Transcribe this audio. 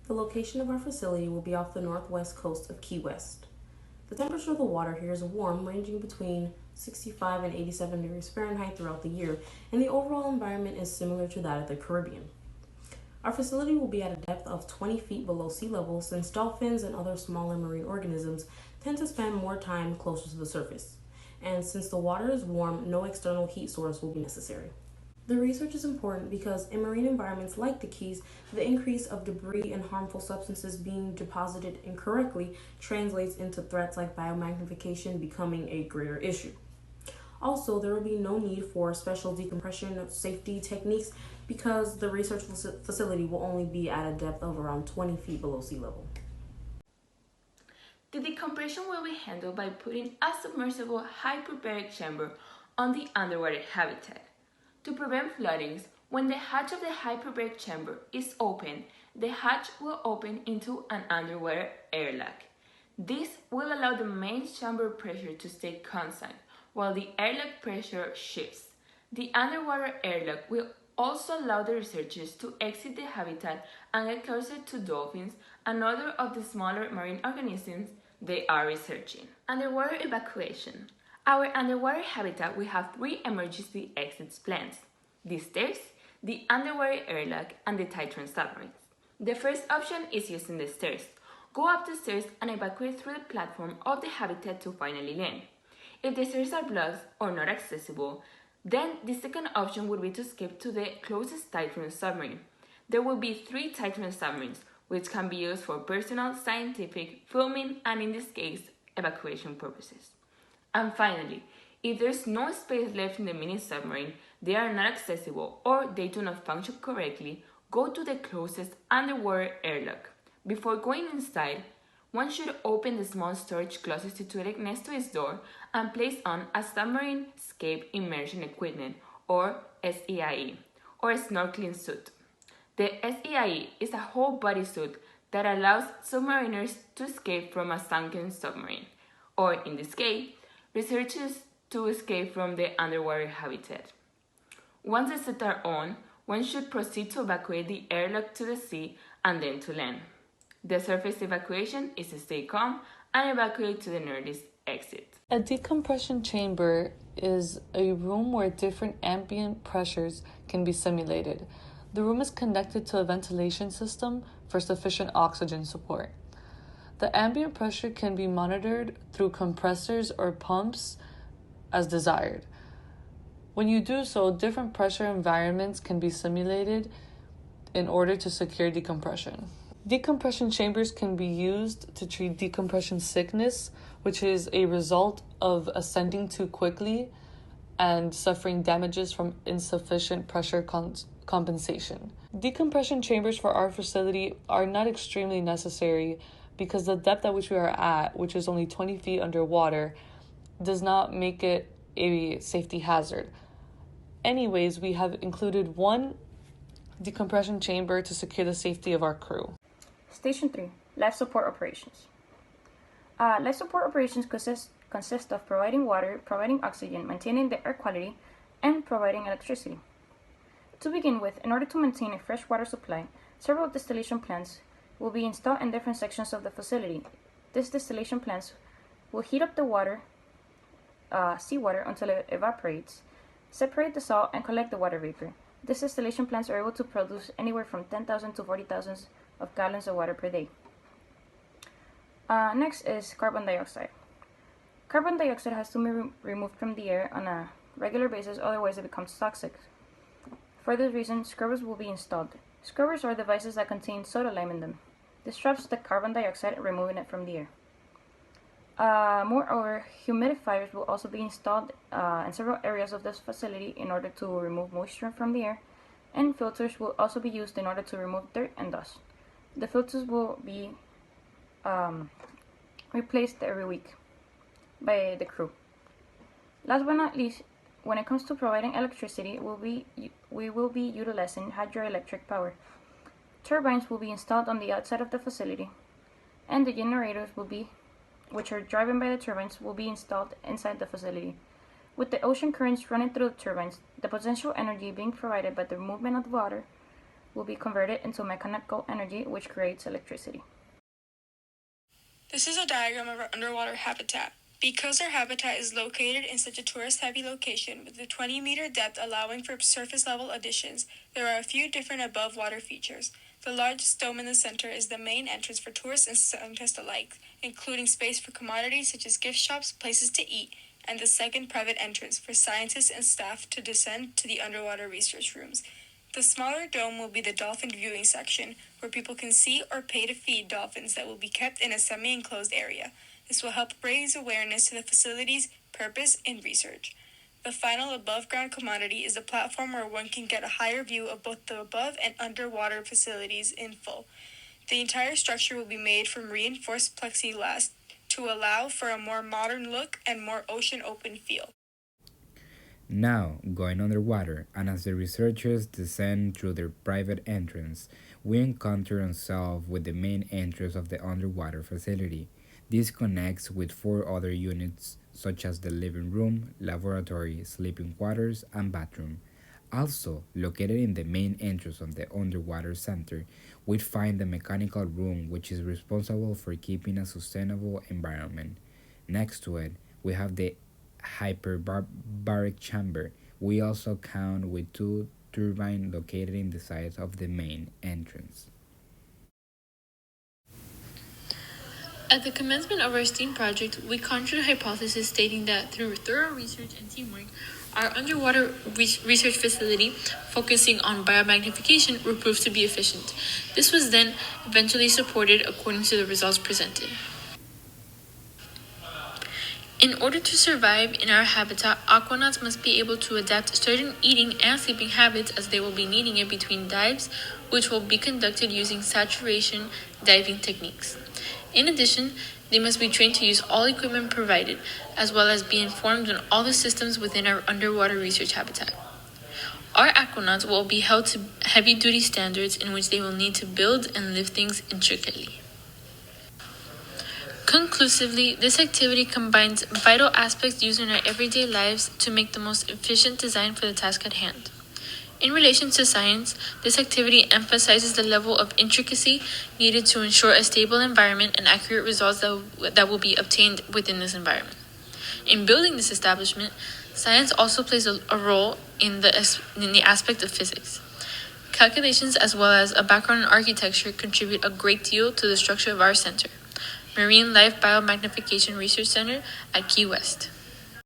The location of our facility will be off the northwest coast of Key West. The temperature of the water here is warm, ranging between 65 and 87 degrees Fahrenheit throughout the year, and the overall environment is similar to that of the Caribbean. Our facility will be at a depth of 20 feet below sea level, since dolphins and other smaller marine organisms tend to spend more time closer to the surface. And since the water is warm, no external heat source will be necessary. The research is important because in marine environments like the Keys, the increase of debris and harmful substances being deposited incorrectly translates into threats like biomagnification becoming a greater issue. Also, there will be no need for special decompression safety techniques because the research facility will only be at a depth of around 20 feet below sea level. The decompression will be handled by putting a submersible hyperbaric chamber on the underwater habitat. To prevent floodings, when the hatch of the hyperbaric chamber is open, the hatch will open into an underwater airlock. This will allow the main chamber pressure to stay constant, while the airlock pressure shifts. The underwater airlock will also allow the researchers to exit the habitat and get closer to dolphins and other of the smaller marine organisms they are researching. Underwater evacuation. Our underwater habitat will have 3 emergency exits planned: the stairs, the underwater airlock, and the Titan submarines. The first option is using the stairs. Go up the stairs and evacuate through the platform of the habitat to finally land. If the stairs are blocked or not accessible, then the second option would be to escape to the closest Titan submarine. There will be 3 Titan submarines, which can be used for personal, scientific, filming, and in this case, evacuation purposes. And finally, if there's no space left in the mini submarine, they are not accessible, or they do not function correctly, go to the closest underwater airlock. Before going inside, one should open the small storage closet situated next to its door and place on a submarine escape immersion equipment, or SEIE, or a snorkeling suit. The SEIE is a whole body suit that allows submariners to escape from a sunken submarine, or in this case, researchers to escape from the underwater habitat. Once the suits are on, one should proceed to evacuate the airlock to the sea and then to land. The surface evacuation is to stay calm and evacuate to the nearest exit. A decompression chamber is a room where different ambient pressures can be simulated. The room is connected to a ventilation system for sufficient oxygen support. The ambient pressure can be monitored through compressors or pumps as desired. When you do so, different pressure environments can be simulated in order to secure decompression. Decompression chambers can be used to treat decompression sickness, which is a result of ascending too quickly and suffering damages from insufficient pressure compensation. Decompression chambers for our facility are not extremely necessary because the depth at which we are at, which is only 20 feet underwater, does not make it a safety hazard. Anyways, we have included one decompression chamber to secure the safety of our crew. Station 3. Life Support Operations. Life support operations consist of providing water, providing oxygen, maintaining the air quality, and providing electricity. To begin with, in order to maintain a fresh water supply, several distillation plants will be installed in different sections of the facility. These distillation plants will heat up the water, seawater, until it evaporates, separate the salt, and collect the water vapor. These distillation plants are able to produce anywhere from 10,000 to 40,000 of gallons of water per day. Next is carbon dioxide. Carbon dioxide has to be removed from the air on a regular basis, otherwise it becomes toxic. For this reason, scrubbers will be installed. Scrubbers are devices that contain soda lime in them. This traps the carbon dioxide, removing it from the air. Moreover, humidifiers will also be installed in several areas of this facility in order to remove moisture from the air, and filters will also be used in order to remove dirt and dust. The filters will be replaced every week by the crew. Last but not least, when it comes to providing electricity, we will be utilizing hydroelectric power. Turbines will be installed on the outside of the facility, and the generators which are driven by the turbines, will be installed inside the facility. With the ocean currents running through the turbines, the potential energy being provided by the movement of the water will be converted into mechanical energy, which creates electricity. This is a diagram of our underwater habitat. Because our habitat is located in such a tourist-heavy location with a 20-meter depth allowing for surface-level additions, there are a few different above-water features. The largest dome in the center is the main entrance for tourists and scientists alike, including space for commodities such as gift shops, places to eat, and the second private entrance for scientists and staff to descend to the underwater research rooms. The smaller dome will be the dolphin viewing section, where people can see or pay to feed dolphins that will be kept in a semi-enclosed area. This will help raise awareness to the facility's purpose and research. The final above-ground commodity is a platform where one can get a higher view of both the above and underwater facilities in full. The entire structure will be made from reinforced plexiglass to allow for a more modern look and more ocean-open feel. Now, going underwater, and as the researchers descend through their private entrance, we encounter ourselves with the main entrance of the underwater facility. This connects with 4 other units, such as the living room, laboratory, sleeping quarters, and bathroom. Also, located in the main entrance of the underwater center, we find the mechanical room, which is responsible for keeping a sustainable environment. Next to it, we have the hyperbaric chamber. We also count with 2 turbines located in the sides of the main entrance. At the commencement of our STEAM project, we conjured a hypothesis stating that through thorough research and teamwork, our underwater research facility, focusing on biomagnification, would prove to be efficient. This was then eventually supported according to the results presented. In order to survive in our habitat, aquanauts must be able to adapt certain eating and sleeping habits as they will be needing it between dives, which will be conducted using saturation diving techniques. In addition, they must be trained to use all equipment provided, as well as be informed on all the systems within our underwater research habitat. Our aquanauts will be held to heavy-duty standards in which they will need to build and lift things intricately. Conclusively, this activity combines vital aspects used in our everyday lives to make the most efficient design for the task at hand. In relation to science, this activity emphasizes the level of intricacy needed to ensure a stable environment and accurate results that will be obtained within this environment. In building this establishment, science also plays a role in the aspect of physics. Calculations as well as a background in architecture contribute a great deal to the structure of our center, Marine Life Biomagnification Research Center at Key West.